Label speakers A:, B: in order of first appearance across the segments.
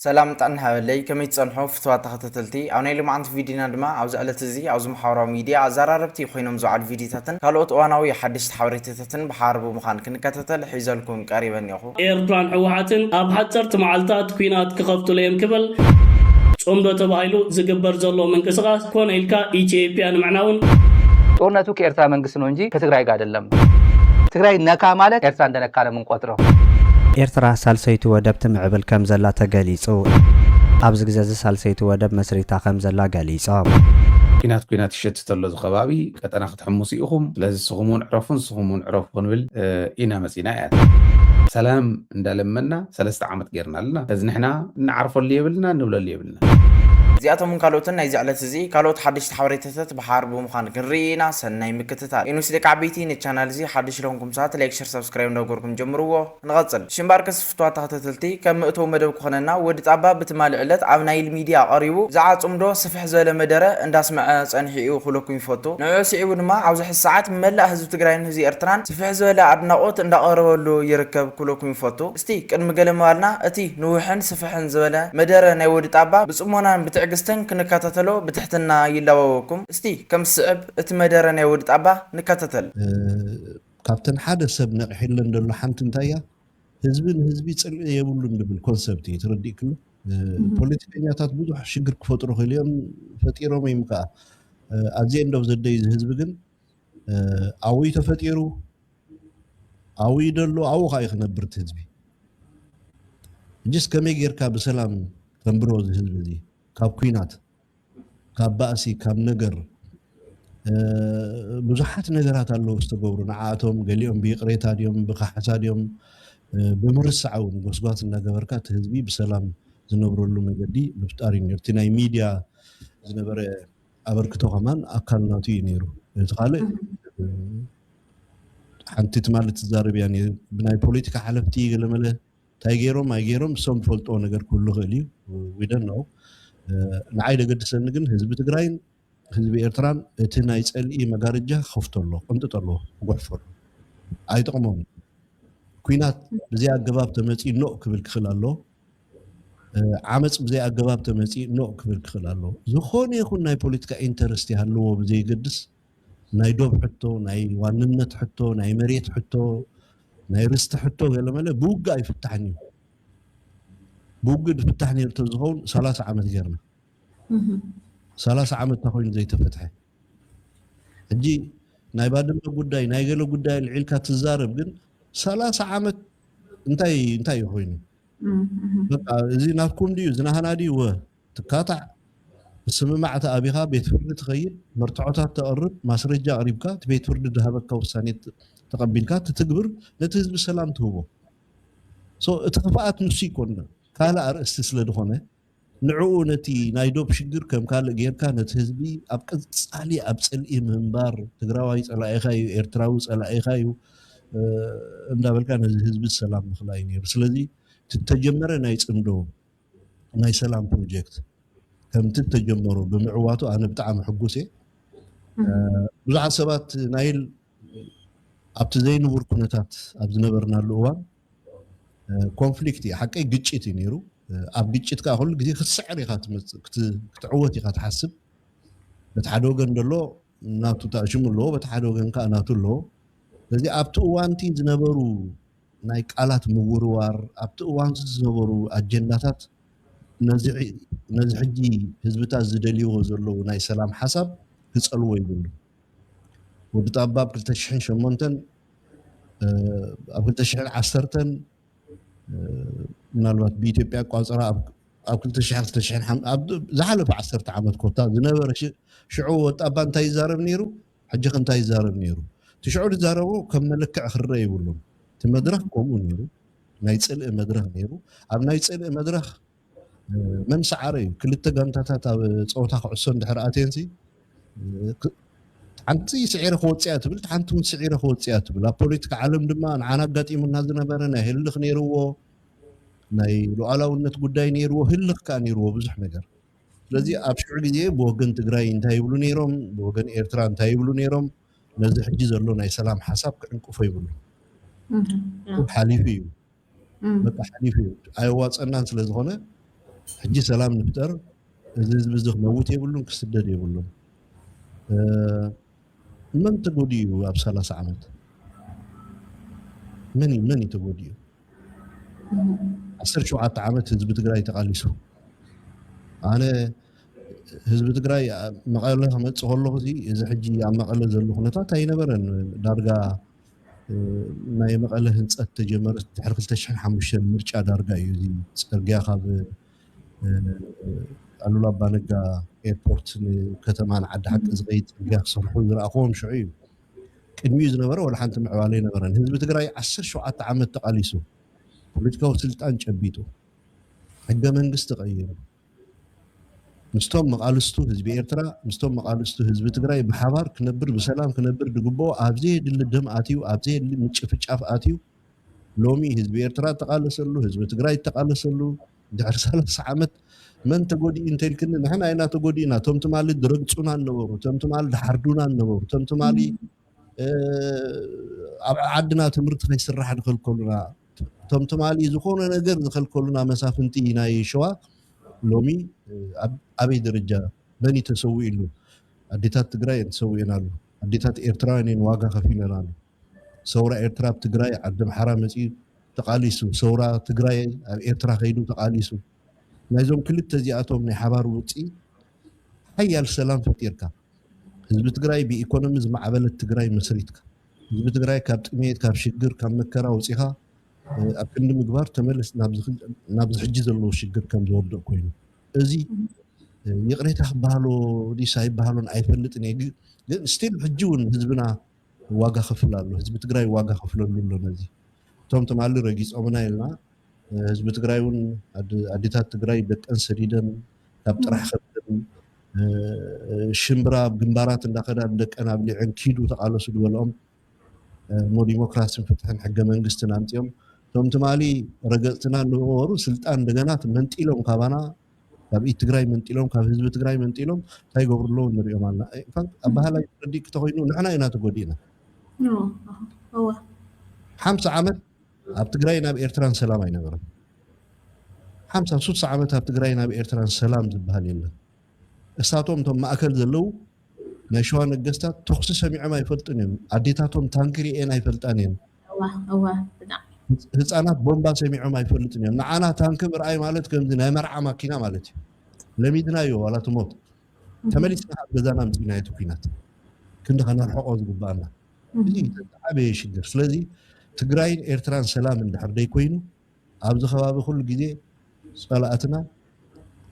A: سلام طعن حوالي كمي تصنحو فتوات تختتلتي او نيلو معنت فيديونا دما او زعلت زي او زمحاورا ميديا زراربتي خوينم زوعل فيديوتاتن كالوت اواناوي حدش تحوريتاتن بحاربو مخان كنكتتل حيزلكم قريبا يخو
B: ኤርትራን ሕወሓትን ኣብ ሓፀርቲ መዓልታት ኩናት ክኸፍቱ ለዮም ክብል ጾምዶ ተባሂሉ ዝግበር ዘሎ ምንቅስቃስ ኮነ ኢልካ ኢትዮጵያ ንምዕናውን
C: ጦርነቱ ከኤርትራ መንግስት ነው እንጂ ከትግራይ ጋር አይደለም። ትግራይ ነካ ማለት ኤርትራ እንደነካ ነው የምንቆጥረው።
D: ኤርትራ ሳልሰይቱ ወደብ ትምዕብል ከም ዘላ ተገሊጹ ኣብዚ ግዜ ሳልሰይቱ ወደብ መስሪታ ከም ዘላ ገሊጹ
E: ኩናት ይሸት ተሎ ዝኸባቢ ቀጠና ክትሕሙስ ኢኹም ስለዚ ስኹሙን ዕረፉን ስኹሙን ዕረፉ ክንብል ኢና መፂና እያ ሰላም እንዳለመና 3 ዓመት ጌርና ኣለና እዚ ንሕና ንዓርፈሉ የብልና ንብለሉ የብልና
A: زياتهم من كالوتن نايز على تزي كالوت حدش تحوريتات بحاربو مخان كرينا سناي مكتتال إنو سيدك عبيتي نتشانل زي حدش لونكم ساعات لايك شير سبسكرايب نوغوركم جمروه نغطل شمباركس فتوات تختتلتي كم اتو مدب كخننا ودت عبا بتمال علت عبناي الميديا قريبو زعات عمدو صفح زوال مدرة انداس مع صنحيو خلوكم يفوتو نعو سيعيو نما عوز حس ساعات مملا هزو تقراين هزي ارتران صفح زوال عبنا قوت اندا قربولو يركب كلوكم يفوتو استي كان مقالم والنا اتي نوحن صفحن زوال مدرة ناي ودت عبا بس امونا بتعقستن كنكاتتلو بتحتنا يلاوكم استي كم صعب اتمدرنا يودت ابا نكاتتل
F: كابتن حدا سب نحلن دلو حنت انتايا ህዝቢ ጽልእ የብሉን ድብል ኮንሰፕት ይትረዲክ ነው ፖለቲከኛታት ብዙሕ ሽግር ክፈጥሩ ኸልዮም ፈጢሮም ይምካ አዚ እንደው ዘደይ ህዝብ ግን አውይ ተፈጢሩ አውይ ደሎ አው ኻይ ክነብርት ህዝቢ ጅስ ከመጌርካ በሰላም ተንብሮ ህዝብ እዚ ካብ ኩናት ካብ ባእሲ ካብ ነገር ብዙሓት ነገራት አለው ዝተገብሩ ንዓቶም ገሊኦም ቢቅሬታ ዲዮም ብኻሕሳ ዲዮም ብምርስዓው ጎስጓት እናገበርካ ህዝቢ በሰላም ዝነብረሉ መንገዲ ምፍጣር ይነርቲ ናይ ሚዲያ ዝነበረ አበርክቶ ከማን አካልናቱ ይነሩ ተኻለ ሓንቲት ማለት ዛረብ ያኔ ብናይ ፖለቲካ ሓለፍቲ ገለመለ ታይጌሮም አይጌሮም ሶም ፈልጦ ነገር ኩሉ ኸሊ ዊደን ነው ንዓይ ደገድሰን ግን ህዝቢ ትግራይን ህዝቢ ኤርትራን እቲ ናይ ጸልኢ መጋረጃ ከፍተሎ ቆንጥጠሎ ጎሕፈር አይጠቅሞም ኩናት በዚያ አገባብ ተመጪ ነው ክብል ክኽላሎ ዓመጽ በዚያ አገባብ ተመጪ ነው ክብል ክኽላሎ ዝኾነ ይኹን ናይ ፖለቲካ ኢንተረስት ያለው በዚያ ይገድስ ናይ ዶብ ሕቶ ናይ ዋንነት ሕቶ ናይ መሬት ሕቶ ናይ ርስት ሕቶ ገለመለ ቡጋ ይፍታሕኒ بوجد فتحني التزغون 3 عامات جرنا 3 عامات تخوين زي تفتحه اجي ناي بادم غداي ناي غلو غداي العلكا تزارب ግን 30 عامات انتي يخويني بقى زي نافكم دي زناهنا دي و تقاطع سمعت ابيها بيت فرد تخيل مرتعوتات تقرب ماسرجا قريبكا بيت فرد ذهبك وساني تقبلكا تتكبر لتهزب السلام تهبو سو اتخفات نسي كنا ካለ አርእስት ስለደሆነ ንዑኡ ነቲ ናይ ዶብ ሽግር ከም ካለ ጌርካ ነቲ ህዝቢ ኣብ ቀጻሊ ኣብ ጽልኢ ምንባር ትግራዋይ ጸላኢኻዩ ኤርትራዊ ጸላኢኻዩ እንዳበልካ ነዚ ህዝቢ ሰላም ምኽላይ ነይሩ ስለዚ ተጀመረ ናይ ጽምዶ ናይ ሰላም ፕሮጀክት ከም ተጀመሩ ብምዕዋቱ ኣነ ብጣዕሚ ሕጉሴ ብዙሓት ሰባት ናይል ኣብቲ ዘይንቡር ኩነታት ኣብ ዝነበርናሉ እዋን ኮንፍሊክት حقي ግጭት ይነሩ ኣብ ግጭት ካ ሁሉ ግዜ ክትስዕር ኢኻ ክትዕወት ኢኻ ትሓስብ በተሓደ ወገን ደሎ ናቱ ታሽሙሎ በተሓደ ወገን ካ ናቱ ሎ ስለዚ ኣብቲ እዋንቲ ዝነበሩ ናይ ቃላት ምውርዋር ኣብቲ እዋን ዝነበሩ አጀንዳታት ነዚ ሕጂ ህዝብታት ዝደልይዎ ዘለዉ ናይ ሰላም ሓሳብ ክጸልዎ ይብሉ ወዲ ጣባብ 2008 ኣብ 2010 ምናልባት በኢትዮጵያ ቋንጽራ ኣብ 2000 ዝሓለፈ 10 ዓመት ኮታ ዝነበረ ሽዑ ወጣባ እንታይ ይዛረብ ነይሩ ሕጂ እንታይ ይዛረብ ነይሩ ትሽዑ ዝዛረቡ ከም መልክዕ ክረአ ይብሉም እቲ መድረኽ ከምኡ ነይሩ ናይ ጽልእ መድረኽ ነይሩ ኣብ ናይ ጽልእ መድረኽ መን ሰዓረ እዩ ክልተ ጋንታታት ኣብ ጾታ ክዕሶ እንድሕር ኣቴንሲ ሓንቲ ስዒረ ክወፅያ ትብል ሓንቲ ውን ስዒረ ክወፅያ ትብል ኣብ ፖለቲካ ዓለም ድማ ንዓና ኣጋጢሙና ዝነበረ ናይ ህልኽ ነይርዎ ናይ ሉዓላውነት ጉዳይ ነይርዎ ህልኽ ካ ነይርዎ ብዙሕ ነገር ስለዚ ኣብ ሽዑ ግዜ ብወገን ትግራይ እንታይ ይብሉ ነይሮም ብወገን ኤርትራ እንታይ ይብሉ ነይሮም ነዚ ሕጂ ዘሎ ናይ ሰላም ሓሳብ ክዕንቅፎ ይብሉ ሓሊፉ እዩ በቃ ሓሊፉ እዩ ኣይዋፀናን ስለዝኾነ ሕጂ ሰላም ንፍጠር እዚ ህዝቢ እዚ ክመውት የብሉን ክስደድ የብሉን መን ተጎዲኡ ኣብ 30 ዓመት መን ተጎዲኡ 17 ዓመት ህዝቢ ትግራይ ተቃሊሱ ኣነ ህዝቢ ትግራይ መቐለ ክመፅእ ከለኹ እዚ ሕጂ ኣብ መቐለ ዘሎ ኩነታት ኣይነበረን ዳርጋ ናይ መቐለ ህንፀት ተጀመረ ድሕሪ 2005 ምርጫ ዳርጋ እዩ እዚ ፅርግያ ካብ ኣሉላ ኣባነጋ ኤርፖርት ከተማ ንዓዲ ሓቂ ዝኸይድ ፅርግያ ክሰርሑ ዝረኣኽዎም ሽዑ እዩ ቅድሚኡ ዝነበረ ወላ ሓንቲ ምዕባለ ይነበረን ህዝቢ ትግራይ 17 ዓመት ተቃሊሱ ፖለቲካዊ ስልጣን ጨቢጡ ሕገ መንግስቲ ቀይሩ ምስቶም መቃልስቱ ህዝቢ ኤርትራ ምስቶም መቃልስቱ ህዝቢ ትግራይ ብሓባር ክነብር ብሰላም ክነብር ድግቦ ኣብዘ የድሊ ደም ኣትዩ ኣብዘ የድሊ ምጭፍጫፍ ኣትዩ ሎሚ ህዝቢ ኤርትራ ተቃለሰሉ ህዝቢ ትግራይ ተቃለሰሉ ድሕሪ 30 ዓመት መን ተጎዲኡ እንተይልክኒ ንሕና ኢና ተጎዲእና ቶም ትማሊ ድረግፁና ነበሩ ቶም ትማሊ ድሓርዱና ነበሩ ቶም ትማሊ ኣብ ዓድና ትምህርቲ ከይስራሕ ድከልከሉና ቶም ትማሊ ዝኾነ ነገር ዝከልከሉና መሳፍንቲ ናይ ሸዋ ሎሚ ኣበይ ደረጃ መን ተሰዊኡ ኢሉ ኣዴታት ትግራይ ተሰዊኡና ኣሎ ኣዴታት ኤርትራውያን ዋጋ ከፊለና ኣሎ ሰውራ ኤርትራ ኣብ ትግራይ ዓዲ ኣምሓራ መፂኡ ተቃሊሱ ሰውራ ትግራይ ኣብ ኤርትራ ከይዱ ተቃሊሱ ናይዞም ክልተ እዚኣቶም ናይ ሓባር ውፅኢ ሓያል ሰላም ፈጢርካ ህዝቢ ትግራይ ብኢኮኖሚ ዝማዕበለት ትግራይ መስሪትካ ህዝቢ ትግራይ ካብ ጥሜት ካብ ሽግር ካብ መከራ ወፂኻ ኣብ ክንዲ ምግባር ተመለስ ናብ ሕጂ ዘለዎ ሽግር ከም ዝወድቕ ኮይኑ እዚ ይቕሬታ ክበሃሎ ዲስ ኣይበሃሎን ኣይፈልጥን እየ ግን ስቲል ሕጂ እውን ህዝብና ዋጋ ከፍል ኣሎ ህዝቢ ትግራይ ዋጋ ከፍለሉ ኣሎ ነዚ እቶም ትማሊ ረጊፆምና ኢልና ህዝቢ ትግራይ እውን ኣዴታት ትግራይ ደቀን ሰዲደን ካብ ጥራሕ ከብደን ሽምብራ ኣብ ግንባራት እንዳኸዳ ደቀን ኣብሊዐን ኪዱ ተቃለሱ ዝበልኦም ኖ ዲሞክራሲን ፍትሕን ሕገ መንግስትን ኣምፅኦም እቶም ትማሊ ረገፅትና ንነበሩ ስልጣን እንደገና መንጢሎም ካባና ካብ ኢድ ትግራይ መንጢሎም ካብ ህዝቢ ትግራይ መንጢሎም እንታይ ገብርሎ ንሪኦም ኣለና ኣብ ባህላዊ ረዲእ ክተኮይኑ ንሕና ኢና ተጎዲእና 50 ዓመት ኣብ ትግራይ ናብ ኤርትራን ሰላም ኣይነበረን 50 ዓመት ኣብ ትግራይ ናብ ኤርትራን ሰላም ዝበሃል የለን እሳቶም እቶም ማእከል ዘለው ናይ ሸዋ ነገስታት ተኽሲ ሰሚዖም ኣይፈልጡን እዮም ኣዴታቶም ታንኪ ሪአን ኣይፈልጣን እየን ህፃናት ቦምባ ሰሚዖም ኣይፈልጡን እዮም ንዓና ታንኪ ምርኣይ ማለት ከምዚ ናይ መርዓ ማኪና ማለት እዩ ለሚድናዮ ዋላ ትሞት ተመሊስና ኣብ ገዛና ምፅኢና እቲ ኩናት ክንዲ ከነርሕቆ ዝግባአና እዚ ዓበየ ሽግር ስለዚ ትግራይን ኤርትራን ሰላም እንድሕር ደይኮይኑ ኣብዚ ከባቢ ኩሉ ግዜ ፀላእትና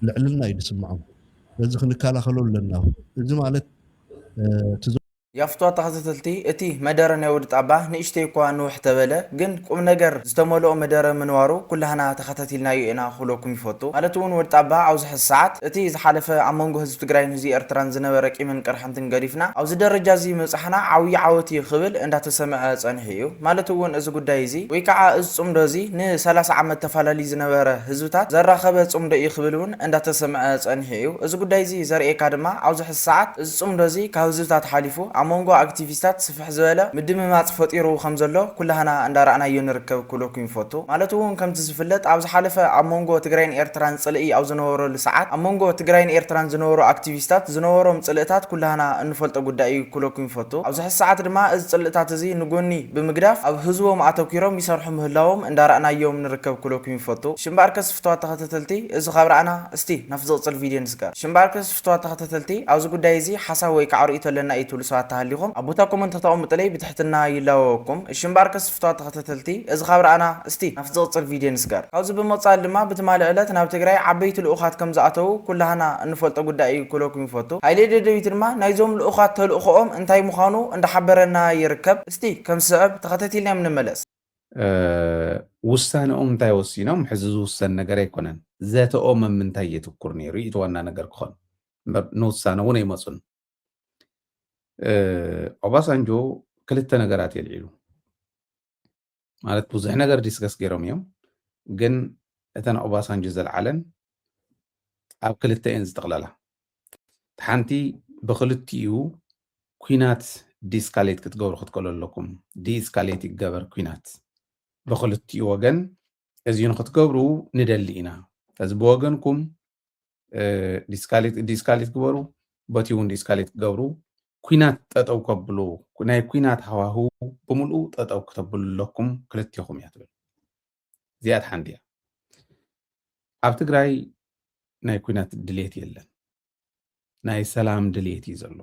F: ልዕልና እዩ ዝስምዖም በዚ ክንከላኸሎ ኣለና እዚ ማለት
A: ያፍቷ ተኸታተልቲ እቲ መደረ ናይ ወዲ ጣባ ንእሽተይ እኳ ንውሕ ተበለ ግን ቁም ነገር ዝተመልኦ መደረ ምንዋሩ ኩላህና ተኸታቲልናዮ ኢና ክብለኩም ይፈቱ ማለት እውን ወዲ ጣባ ኣብዚ ሕዚ ሰዓት እቲ ዝሓለፈ ኣብ መንጎ ህዝቢ ትግራይን ህዝቢ ኤርትራን ዝነበረ ቂምን ቅርሕንትን ገዲፍና ኣብዚ ደረጃ እዚ ምብፃሕና ዓብዪ ዓወት ክብል እንዳተሰምዐ ፀኒሑ እዩ ማለት እውን እዚ ጉዳይ እዚ ወይ ከዓ እዚ ፅምዶ እዚ ን30 ዓመት ተፈላለዩ ዝነበረ ህዝብታት ዘራኸበ ፅምዶ እዩ ክብል እውን እንዳተሰምዐ ፀኒሑ እዩ እዚ ጉዳይ እዚ ዘርእየካ ድማ ኣብዚ ሕዚ ሰዓት እዚ ፅምዶ እዚ ካብ ህዝብታት ሓሊፉ ኣብ መንጎ አክቲቪስታት ስፍሕ ዝበለ ምድምማፅ ፈጢሩ ከም ዘሎ ኩላህና እንዳረኣናዮ ንርከብ ኩለኩም ይፈቱ ማለት እውን ከምቲ ዝፍለጥ ኣብ ዝሓለፈ ኣብ መንጎ ትግራይን ኤርትራን ፅልኢ ኣብ ዝነበረሉ ሰዓት ኣብ መንጎ ትግራይን ኤርትራን ዝነበሩ አክቲቪስታት ዝነበሮም ፅልእታት ኩላህና እንፈልጦ ጉዳይ እዩ ኩለኩም ይፈቱ ኣብዚ ሕዚ ሰዓት ድማ እዚ ፅልእታት እዚ ንጎኒ ብምግዳፍ ኣብ ህዝቦም ኣተኪሮም ይሰርሑ ምህላዎም እንዳረኣናዮም ንርከብ ኩለኩም ይፈቱ ሽምባርከስ ፍትዋት ተኸታተልቲ እዚ ካብረኣና እስቲ ናብ ዝቕፅል ቪድዮ ንስገር ሽምባርከስ ፍትዋት ተኸታተልቲ ኣብዚ ጉዳይ እዚ ሓሳብ ወይ ከዓ ርእይቶ ኣለና እዩ ትብሉ ሰባት ተሃሊኹም ኣቦታ ኮመንት ተቐምጥለይ ብትሕትና ይላወኩም ሽምባርከስ ፍትዋት ተኸታተልቲ እዚ ካብረኣና እስቲ ናብ ዝቕፅል ቪድዮ ንስገር ካብዚ ብምቕፃል ድማ ብትማሊ ዕለት ናብ ትግራይ ዓበይቲ ልኡኻት ከም ዝኣተው ኩላህና እንፈልጦ ጉዳይ እዩ ኩለኩም ይፈቱ ሃይሌ ደደቢት ድማ ናይዞም ልኡኻት ተልእኽኦም እንታይ ምዃኑ እንዳሓበረና ይርከብ እስቲ ከም ስዕብ ተኸታቲልና ንመለስ
E: ውሳነኦም እንታይ ወሲኖም ሕዚ ዝውሰን ነገር ኣይኮነን ዘተኦም ምንታይ የትኩር ነይሩ እቲ ዋና ነገር ክኾን ንውሳነ እውን ኣይመፁን ኦባሳንጆ ክልተ ነገራት የልዒሉ ማለት ብዙሕ ነገር ዲስከስ ገይሮም እዮም ግን እተን ኦባሳንጆ ዘለዓለን ኣብ ክልተ እየን ዝጠቕለላ ሓንቲ ብክልቲኡ ኩናት ዲስካሌት ክትገብሩ ክትከሎ ኣለኩም ዲስካሌት ይገበር ኩናት ብክልቲኡ ወገን እዚኡ ንክትገብሩ ንደሊ ኢና እዚ ብወገንኩም ዲስካሌት ግበሩ በቲ እውን ዲስካሌት ክገብሩ ኩናት ጠጠው ከብሉ ናይ ኩናት ሃዋህው ብምሉእ ጠጠው ክተብሉ ኣለኩም ክልቲኹም እያ ትብል እዚኣ ሓንቲ እያ ኣብ ትግራይ ናይ ኩናት ድሌት የለን ናይ ሰላም ድሌት እዩ ዘሎ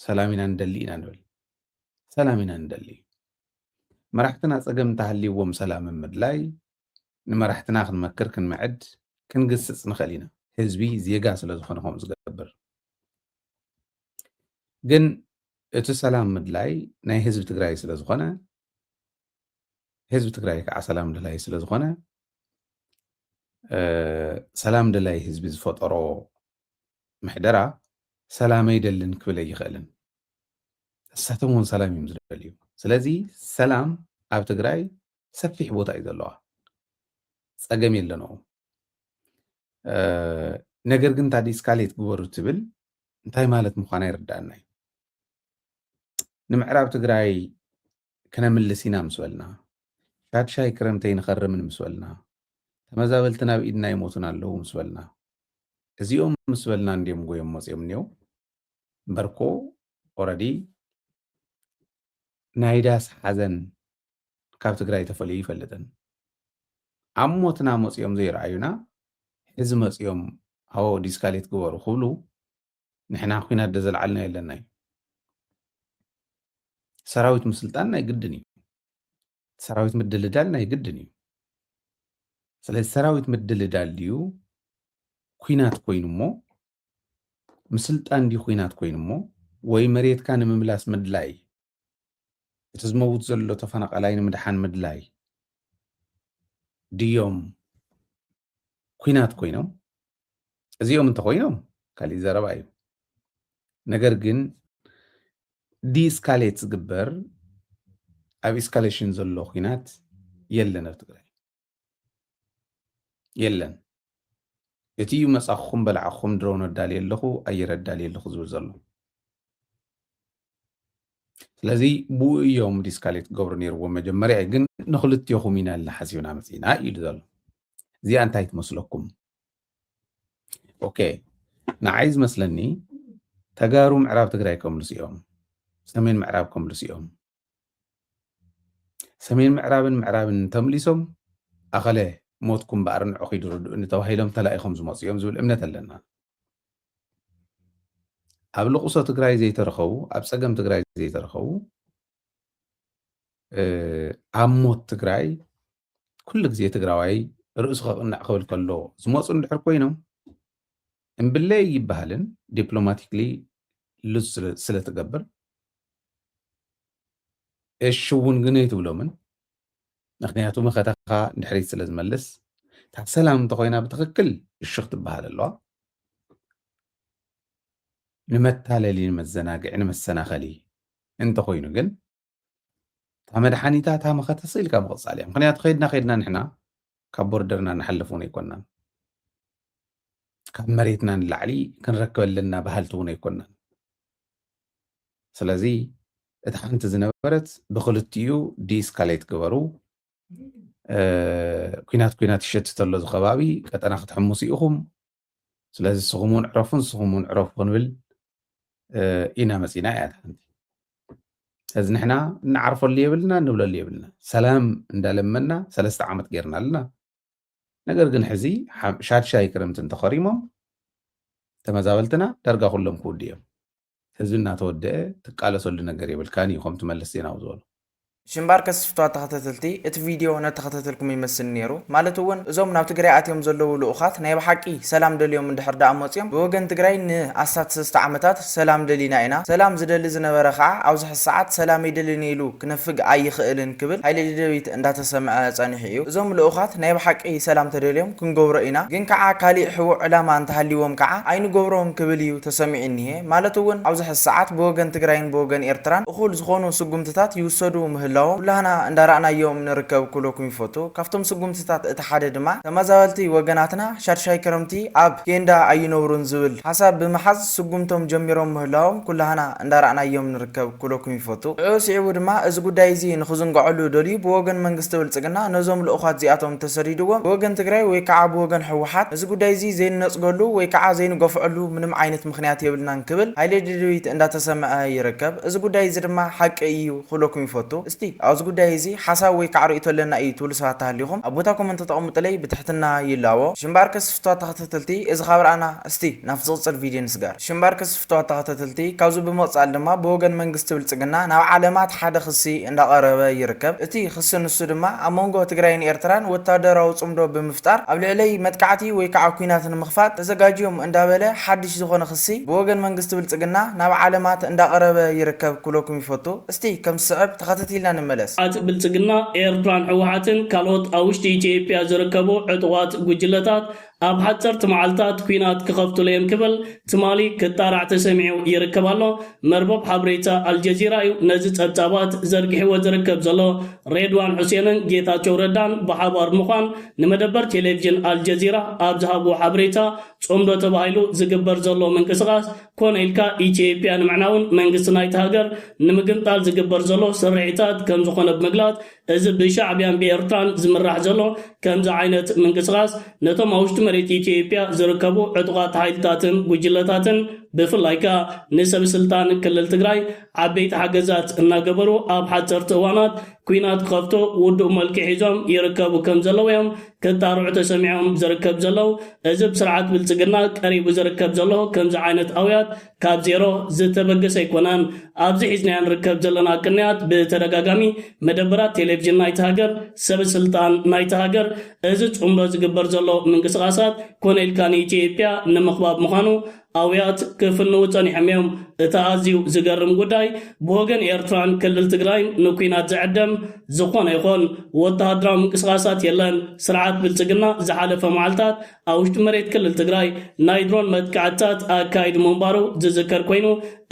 E: ሰላም ኢና ንደሊ ኢና ንብል ሰላም ኢና ንደሊ መራሕትና ፀገም እንተሃልይዎም ሰላም ምድላይ ንመራሕትና ክንመክር ክንመዕድ ክንግስፅ ንኽእል ኢና ህዝቢ ዜጋ ስለ ዝኾነ ከምኡ ዝገብር ግን እቲ ሰላም ምድላይ ናይ ህዝቢ ትግራይ ስለ ዝኾነ ህዝቢ ትግራይ ከዓ ሰላም ድላይ ስለ ዝኾነ ሰላም ድላይ ህዝቢ ዝፈጠሮ ምሕደራ ሰላም ኣይደልን ክብል ኣይኽእልን እሳቶም እውን ሰላም እዮም ዝደልዩ ስለዚ ሰላም ኣብ ትግራይ ሰፊሕ ቦታ እዩ ዘለዋ ፀገም የለኖ ነገር ግን እንታ ዲስካሌት ግበሩ ትብል እንታይ ማለት ምዃና ይርዳእና እዩ ንምዕራብ ትግራይ ክነምልስ ኢና ምስ በልና ሻድሻይ ክረምተይ ንኸርምን ምስ በልና ተመዛበልቲ ናብ ኢድና ይሞቱን ኣለዉ ምስ በልና እዚኦም ምስ በልና እንዲኦም ጎዮም መፅኦም እኒው እምበርኮ ኦረዲ ናይ ዳስ ሓዘን ካብ ትግራይ ተፈልዩ ይፈልጥን ኣብ ሞትና መፅኦም ዘይረኣዩና ሕዚ መፅኦም ሃዎ ዲስካሌት ግበሩ ክብሉ ንሕና ኩናት ደዘለዓልና የለና እዩ ሰራዊት ምስልጣን ናይ ግድን እዩ ሰራዊት ምድልዳል ናይ ግድን እዩ ስለዚ ሰራዊት ምድልዳል ድዩ ኩናት ኮይኑ እሞ ምስልጣን ድዩ ኩናት ኮይኑ እሞ ወይ መሬትካ ንምምላስ ምድላይ እቲ ዝመውት ዘሎ ተፈናቀላይ ንምድሓን ምድላይ ድዮም ኩናት ኮይኖም እዚኦም እንተኮይኖም ካሊእ ዘረባ እዩ ነገር ግን ዲስካሌት ዝግበር ኣብ ኤስካሌሽን ዘሎ ኩናት የለን ኣብ ትግራይ የለን እቲ እዩ መፃኹም በልዓኹም ድሮን ኣዳልየ ኣለኹ ኣየር ኣዳልየ ኣለኹ ዝብል ዘሎ ስለዚ ብኡ እዮም ዲስካሌት ገብሩ ነይርዎም መጀመርያ ግን ንክልቲኹም ኢና ሓሲብና መፂና ኢሉ ዘሎ እዚኣ እንታይ ትመስለኩም ኦኬ ንዓይ ዝመስለኒ ተጋሩ ምዕራብ ትግራይ ከምልስ እዮም ሰሜን ምዕራብ ከምልስ እዮም ሰሜን ምዕራብን ተምሊሶም ኣኸለ ሞትኩም በኣርንዑ ኺዱ ርድኡኒ ተባሂሎም ተላኢኹም ዝመፁ እዮም ዝብል እምነት ኣለና ኣብ ልቑሶ ትግራይ ዘይተረኸቡ ኣብ ፀገም ትግራይ ዘይተረኸቡ ኣብ ሞት ትግራይ ኩሉ ግዜ ትግራዋይ ርእሱ ከቕናዕ ክብል ከሎ ዝመፁ እንድሕር ኮይኖም እምብለይ ይበሃልን ዲፕሎማቲክሊ ልዝ ስለትገብር እሺ እውን ግን ኣይትብሎምን ምክንያቱ መኸታኻ እንድሕሪት ስለ ዝመልስ እታ ሰላም እንተኮይና ብትኽክል እሽኽ ትበሃል ኣለዋ ንመታለሊ ንመዘናግዒ ንመሰናኸሊ እንተኮይኑ ግን እታ መድሓኒታ እታ መኸታ ስኢልካ ምቕፃል እያ ምክንያቱ ከይድና ንሕና ካብ ቦርደርና ንሓልፍ እውን ኣይኮናን ካብ መሬትና ንላዕሊ ክንረክበለና ባህልቲ እውን ኣይኮናን ስለዚ እቲ ሓንቲ ዝነበረት ብክልቲኡ ዲስካሌት ግበሩ ኩናት ይሸት ተሎ ዝኸባቢ ቀጠና ክትሕምሱ ኢኹም ስለዚ ንስኹም እውን ዕረፉ ክንብል ኢና መፂና እያ ሓንቲ ስለዚ ንሕና ንዓርፈሉ የብልና ንብለሉ የብልና ሰላም እንዳለመና 3 ዓመት ጌርና ኣለና ነገር ግን ሕዚ ሻድሻይ ክረምቲ እንተኸሪሞም ተመዛበልትና ዳርጋ ኩሎም ክውድ እዮም ህዝቢ እናተወድአ ትቃለሰሉ ነገር የብልካን እዩ ከም ትመለስ ዜናው ዝበሉ
A: ሽምባር ከስፍቷ ተኸታተልቲ እቲ ቪድዮ ነተኸታተልኩም ይመስል ነይሩ ማለት እውን እዞም ናብ ትግራይ ኣትዮም ዘለዉ ልኡኻት ናይ ብሓቂ ሰላም ደልዮም እንድሕር ዳኣ መፅዮም ብወገን ትግራይ ንኣሳት 3 ዓመታት ሰላም ደሊና ኢና ሰላም ዝደሊ ዝነበረ ከዓ ኣብዚ ሕዚ ሰዓት ሰላም ይደልን ኢሉ ክነፍግ ኣይኽእልን ክብል ሃይለ ደደቢት እንዳተሰምዐ ፀኒሑ እዩ እዞም ልኡኻት ናይ ብሓቂ ሰላም ተደልዮም ክንገብሮ ኢና ግን ከዓ ካሊእ ሕቡዕ ዕላማ እንተሃልይዎም ከዓ ኣይንገብሮም ክብል እዩ ተሰሚዑ እኒሄ ማለት እውን ኣብዚ ሕዚ ሰዓት ብወገን ትግራይን ብወገን ኤርትራን እኹል ዝኾኑ ስጉምትታት ይውሰዱ ምህላ ምህላው ኩላና እንዳራናዮም ንርከብ ኩሎኩም ይፈቱ ካፍቶም ስጉምትታት እተሓደ ድማ ተመዛበልቲ ወገናትና ሻርሻይ ክረምቲ ኣብ ኬንዳ ኣይነብሩን ዝብል ሓሳብ ብምሓዝ ስጉምቶም ጀሚሮም ምህላዎም ኩላና እንዳራናዮም ንርከብ ኩሎኩም ይፈቱ ሲዕቡ ድማ እዚ ጉዳይ እዚ ንኽዝንገዐሉ ደልዩ ብወገን መንግስቲ ብልጽግና ነዞም ልኡኻት ዚኣቶም ተሰሪድዎም ብወገን ትግራይ ወይ ከዓ ብወገን ሕወሓት እዚ ጉዳይ እዚ ዘይንነጽገሉ ወይ ከዓ ዘይንገፍዐሉ ምንም ዓይነት ምክንያት የብልናን ክብል ሃይለ ድልዊት እንዳተሰምዐ ይርከብ እዚ ጉዳይ እዚ ድማ ሓቂ እዩ ኩሎኩም ይፈቱ እስቲ ኣብዚ ጉዳይ እዚ ሓሳብ ወይ ከዓ ርእይቶ ለና እዩ ትብሉ ሰባት ተሃሊኹም ኣብ ቦታ ኮመንት ተቐምጡለይ ብትሕትና ይላዎ ሽምባር ከስፍቷ ተኸታተልቲ እዚ ኻብርኣና እስቲ ናብ ዝቕፅል ቪድዮ ንስጋር ሽምባር ከስፍቷ ተኸታተልቲ ካብዚ ብምቕጻል ድማ ብወገን መንግስቲ ብልጽግና ናብ ዓለማት ሓደ ክሲ እንዳቐረበ ይርከብ እቲ ክሲ ንሱ ድማ ኣብ መንጎ ትግራይን ኤርትራን ወታደራዊ ጽምዶ ብምፍጣር ኣብ ልዕለይ መጥቃዕቲ ወይ ከዓ ኩናት ንምኽፋት ተዘጋጅዮም እንዳበለ ሓድሽ ዝኾነ ክሲ ብወገን መንግስቲ ብልጽግና ናብ ዓለማት እንዳቐረበ ይርከብ ኩሎኩም ይፈቱ እስቲ ከም ስዕብ ተኸታቲልና ንመለስ
B: አት ብልጽግና ኤርትራን ሕወሓትን ካልኦት ኣብ ውሽጢ ኢትዮጵያ ዝርከቡ ዕጡዋት ጉጅለታት ኣብ ሓፀርቲ መዓልታት ኩናት ክኸፍቱሉ እዮም ክብል ትማሊ ክጣራዕ ተሰሚዑ ይርከብ ኣሎ መርበብ ሓበሬታ አልጀዚራ እዩ ነዚ ጸብጻባት ዘርጊሕዎ ዝርከብ ዘሎ ሬድዋን ሁሴንን ጌታቸው ረዳን ብሓባር ምዃን ንመደበር ቴሌቪዥን አልጀዚራ ኣብ ዝሃብዎ ሓበሬታ ጾምዶ ተባሂሉ ዝግበር ዘሎ ምንቅስቓስ ኮነ ኢልካ ኢትዮጵያ ንምዕናውን መንግስቲ ናይቲ ሃገር ንምግንጣል ዝግበር ዘሎ ስርዒታት ከም ዝኾነ ብምግላጽ እዚ ብሻዕብያን ብኤርትራን ዝምራሕ ዘሎ ከምዚ ዓይነት ምንቅስቓስ ነቶም ኣብ ውሽጢ መሬት ኢትዮጵያ ዝርከቡ ዕጡቃት ሓይልታትን ጉጅለታትን ብፍላይካ ንሰብ ስልጣን ክልል ትግራይ ዓበይቲ ሓገዛት እናገበሩ ኣብ ሓፀርቲ እዋናት ኩናት ክኸፍቱ ውዱእ መልክዕ ሒዞም ይርከቡ ከም ዘለዉ እዮም ክጣርዑ ተሰሚዖም ዝርከብ ዘለው እዚ ብስርዓት ብልጽግና ቀሪቡ ዝርከብ ዘሎ ከምዚ ዓይነት ኣውያት ካብ ዜሮ ዝተበገሰ ኣይኮነን ኣብዚ ሒዝናዮ ንርከብ ዘለና ቅንያት ብተደጋጋሚ መደበራት ቴሌቪዥን ናይቲ ሃገር ሰብ ስልጣን ናይቲ ሃገር እዚ ጽምዶ ዝግበር ዘሎ ምንቅስቓሳት ኮነ ኢልካ ንኢትዮጵያ ንምኽባብ ምዃኑ ኣውያት ክፍንው ጸኒሖም እዮም እቲ ኣዝዩ ዝገርም ጉዳይ ብወገን ኤርትራን ክልል ትግራይን ንኩናት ዝዕደም ዝኾነ ይኹን ወተሃደራዊ ምንቅስቓሳት የለን ስርዓት ብልጽግና ዝሓለፈ መዓልታት ኣብ ውሽጢ መሬት ክልል ትግራይ ናይ ድሮን መጥቃዕትታት ኣካይዱ ምንባሩ ዝዝከር ኮይኑ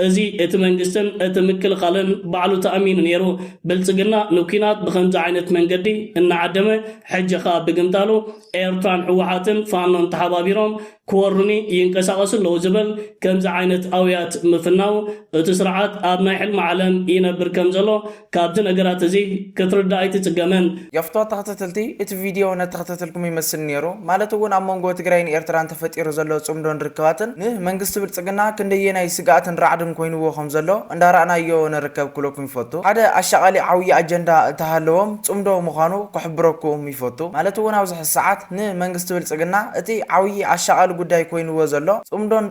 B: እዚ እቲ መንግስትን እቲ ምክልኻልን ባዕሉ ተኣሚኑ ነይሩ ብልጽግና ንኩናት ብከምዚ ዓይነት መንገዲ እናዓደመ ሕጂኻ ብግምታሉ ኤርትራን ሕወሓትን ፋኖን ተሓባቢሮም ክወሩኒ ይንቀሳቐሱ ኣለዉ ዝብል ከምዚ ዓይነት ኣውያት ምፍናው እቲ ስርዓት ኣብ ናይ ሕልሚ ዓለም ይነብር ከም ዘሎ ካብዚ ነገራት እዚ ክትርዳእ ኣይትጽገመን
A: የፍቶ ተኸታተልቲ እቲ ቪድዮ ነተኸታተልኩም ይመስል ነይሩ ማለት እውን ኣብ መንጎ ትግራይን ኤርትራን ተፈጢሩ ዘሎ ጽምዶን ርክባትን ንመንግስቲ ብልጽግና ክንደየናይ ስጋኣትን ራዕድን ኮይኑዎ ከም ዘሎ እንዳራእናዮ ንርከብ ኩሎኩም ይፈቱ ሓደ ኣሻቓሊ ዓብዪ ኣጀንዳ እተሃለዎም ጽምዶ ምዃኑ ክሕብረኩም ይፈቱ ማለት እውን ኣብዚ ሰዓት ንመንግስቲ ብልጽግና እቲ ዓብዪ ኣሻቓሊ ጉዳይ ኮይኑዎ ዘሎ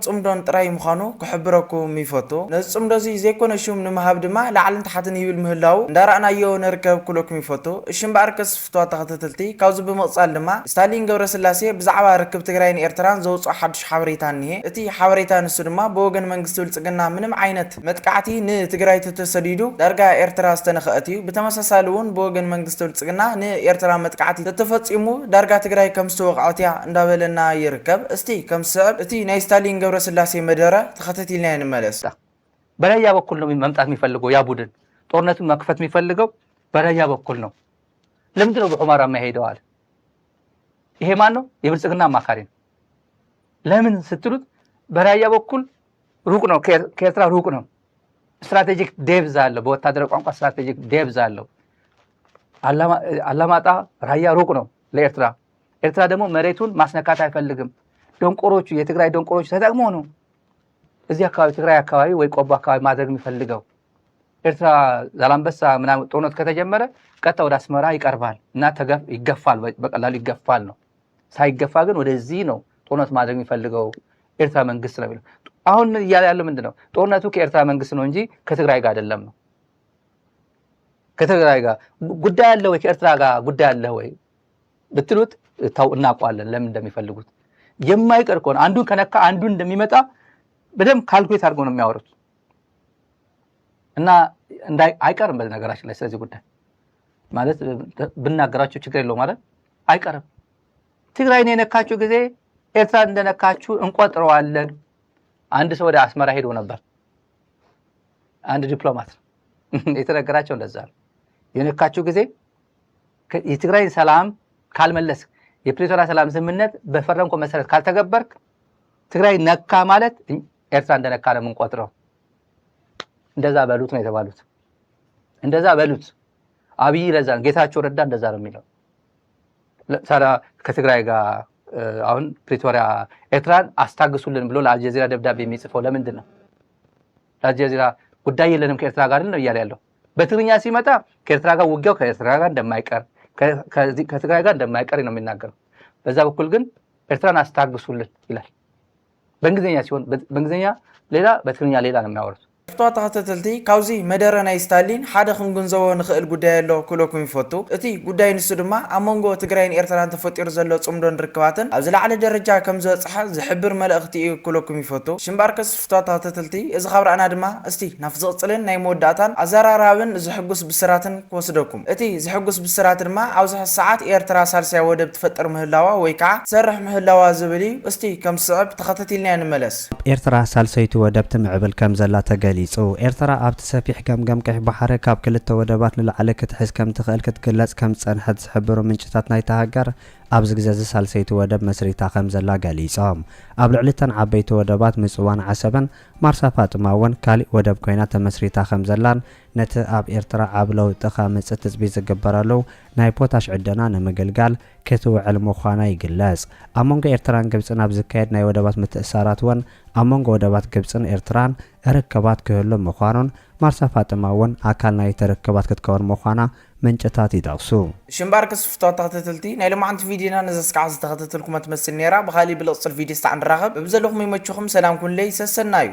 A: ጽምዶን ጥራይ ምዃኑ ክሕብረኩም ይፈቱ ነዚ ጽምዶ እዚ ዘይኮነ ሹም ንምሃብ ድማ ላዕልን ታሕትን ይብል ምህላው እንዳራእናዮ ንርከብ ኩሎኩም ይፈቱ እሽምባር ከስፍቷ ተኸታተልቲ ካብዚ ብምቕጻል ድማ ስታሊን ገብረስላሴ ብዛዕባ ርክብ ትግራይን ኤርትራን ዘውፅኦ ሓድሽ ሓበሬታ እኒሄ እቲ ሓበሬታ ንሱ ድማ ብወገን መንግስቲ ብልጽግና ምንም ዓይነት መጥቃዕቲ ንትግራይ ተሰዲዱ ዳርጋ ኤርትራ ዝተነኽአት እዩ ብተመሳሳሊ እውን ብወገን መንግስቲ ብልጽግና ንኤርትራ መጥቃዕቲ ተፈጺሙ ዳርጋ ትግራይ ከም ዝተወቕዐት እያ እንዳበለና ይርከብ እስቲ ከም ስዕብ እቲ ናይ ስታሊን ገብረስላሴ መደረ ተኸታቲልና እንመለስ
C: በራያ በኩል ነው መምጣት የሚፈልገው ያ ቡድን ጦርነቱን መክፈት የሚፈልገው በራያ በኩል ነው ለምንድን ነው በሁመራ የማይሄደው አለ ይሄ ማን ነው የብልጽግና አማካሪ ነው ለምን ስትሉት በራያ በኩል ሩቅ ነው ከኤርትራ ሩቅ ነው ስትራቴጂክ ዴፕዝ አለው በወታደራዊ ቋንቋ ስትራቴጂክ ዴፕዝ አለው አላማጣ ራያ ሩቅ ነው ለኤርትራ ኤርትራ ደግሞ መሬቱን ማስነካት አይፈልግም ደንቆሮቹ የትግራይ ደንቆሮቹ ተጠቅመው ነው እዚህ አካባቢ ትግራይ አካባቢ ወይ ቆቦ አካባቢ ማድረግ የሚፈልገው ኤርትራ ዛላምበሳ ምናምን ጦርነት ከተጀመረ ቀጥታ ወደ አስመራ ይቀርባል እና ይገፋል በቀላሉ ይገፋል ነው ሳይገፋ ግን ወደዚህ ነው ጦርነት ማድረግ የሚፈልገው ኤርትራ መንግስት ነው የሚለው አሁን እያለ ያለው ምንድነው ጦርነቱ ከኤርትራ መንግስት ነው እንጂ ከትግራይ ጋር አይደለም ነው ከትግራይ ጋር ጉዳይ አለ ወይ ከኤርትራ ጋር ጉዳይ አለ ወይ ብትሉት ታው እናቋለን ለምን እንደሚፈልጉት የማይቀር ከሆነ አንዱን ከነካ አንዱን እንደሚመጣ በደም ካልኩሌት አድርገው ነው የሚያወሩት እና አይቀርም በነገራችን ላይ ስለዚህ ጉዳይ ማለት ብናገራችሁ ችግር የለው ማለት አይቀርም ትግራይን የነካችሁ ጊዜ ኤርትራ እንደነካችሁ እንቆጥረዋለን አንድ ሰው ወደ አስመራ ሄዶ ነበር አንድ ዲፕሎማት የተነገራቸው እንደዛ የነካቸው ጊዜ የትግራይ ሰላም ካልመለስ የፕሪቶሪያ ሰላም ስምምነት በፈረምኮ መሰረት ካልተገበርክ ትግራይ ነካ ማለት ኤርትራ እንደነካ ነው የምንቆጥረው። እንደዛ በሉት ነው የተባሉት። እንደዛ በሉት አብይ ለዛን ጌታቸው ረዳ እንደዛ ነው የሚለው። ከትግራይ ጋር አሁን ፕሪቶሪያ ኤርትራን አስታግሱልን ብሎ ለአልጀዚራ ደብዳቤ የሚጽፈው ለምንድን ነው? ለአልጀዚራ ጉዳይ የለንም ከኤርትራ ጋር ነው እያለ ያለው። በትግርኛ ሲመጣ ከኤርትራ ጋር ውጊያው ከኤርትራ ጋር እንደማይቀር ከትግራይ ጋር እንደማይቀር ነው የሚናገረው። በዛ በኩል ግን ኤርትራን አስታግሱልን ይላል። በእንግሊዝኛ ሲሆን በእንግሊዝኛ ሌላ በትግርኛ ሌላ ነው የሚያወሩት።
A: ፍቷታ ተተልቲ ካውዚ መደረ ናይ ስታሊን ሓደ ክንግንዘቦ ንኽእል ጉዳይ ኣሎ ክብለኩም ይፈቱ። እቲ ጉዳይ ንሱ ድማ ኣብ መንጎ ትግራይን ኤርትራን ተፈጢሩ ዘሎ ጽምዶን ርክባትን ኣብ ዝለዓለ ደረጃ ከም ዝበፅሐ ዝሕብር መልእኽቲ እዩ ክብለኩም ይፈቱ። ሽምባርከስ ፍቷታ ተተልቲ እዚ ካብራእና ድማ እስቲ ናብ ዝቕፅልን ናይ መወዳእታን ኣዘራራብን ዝሕጉስ ብስራትን ክወስደኩም። እቲ ዝሕጉስ ብስራት ድማ ኣብዚ ሰዓት ኤርትራ ሳልሳይ ወደብ ትፈጥር ምህላዋ ወይ ከዓ ትሰርሕ ምህላዋ ዝብል እዩ። እስቲ ከም ስዕብ ተኸታቲልና ንመለስ።
D: ኤርትራ ሳልሰይቲ ወደብ ትምዕብል ከም ዘላ ተገሊጹ። ኤርትራ ኣብቲ ሰፊሕ ገምገም ቀይሕ ባሕሪ ካብ ክልተ ወደባት ንላዕሊ ክትሕዝ ከም ትኽእል ክትግለጽ ከም ዝጸንሐት ዝሕብሩ ምንጭታት ናይታ ሃገር ኣብዚ ግዜ ሳልሰይቲ ወደብ መስሪታ ከም ዘላ ገሊጾም። ኣብ ልዕሊ እተን ዓበይቲ ወደባት ምጽዋን ዓሰብን ማርሳ ፋጡማ እውን ካሊእ ወደብ ኮይና ተመስሪታ ከም ዘላን ነቲ ኣብ ኤርትራ ዓብ ለውጢ ከምፅእ ትፅቢት ዝግበረሉ ናይ ፖታሽ ዕደና ንምግልጋል ክትውዕል ምዃና ይግለጽ። ኣብ መንጎ ኤርትራን ግብፅን ኣብ ዝካየድ ናይ ወደባት ምትእስሳራት እውን ኣብ መንጎ ወደባት ግብፅን ኤርትራን ርክባት ክህሉ ምዃኑን ማርሳ ፋጡማ እውን ኣካል ናይ ተርክባት ክትከውን ምዃና ምንጭታት ይጠቕሱ።
A: ሽምባር ክስፍቷታ ተተልቲ ናይ ልማዓንቲ ቪዲዮና ነዘስካዕ ዝተኸታተልኩም ትመስል ነራ። ብኻሊ ብልቕፅል ቪዲዮ ስታዕ ንራኸብ ብዘለኹም ይመችኹም። ሰላም ኩንለይ ሰሰና እዩ።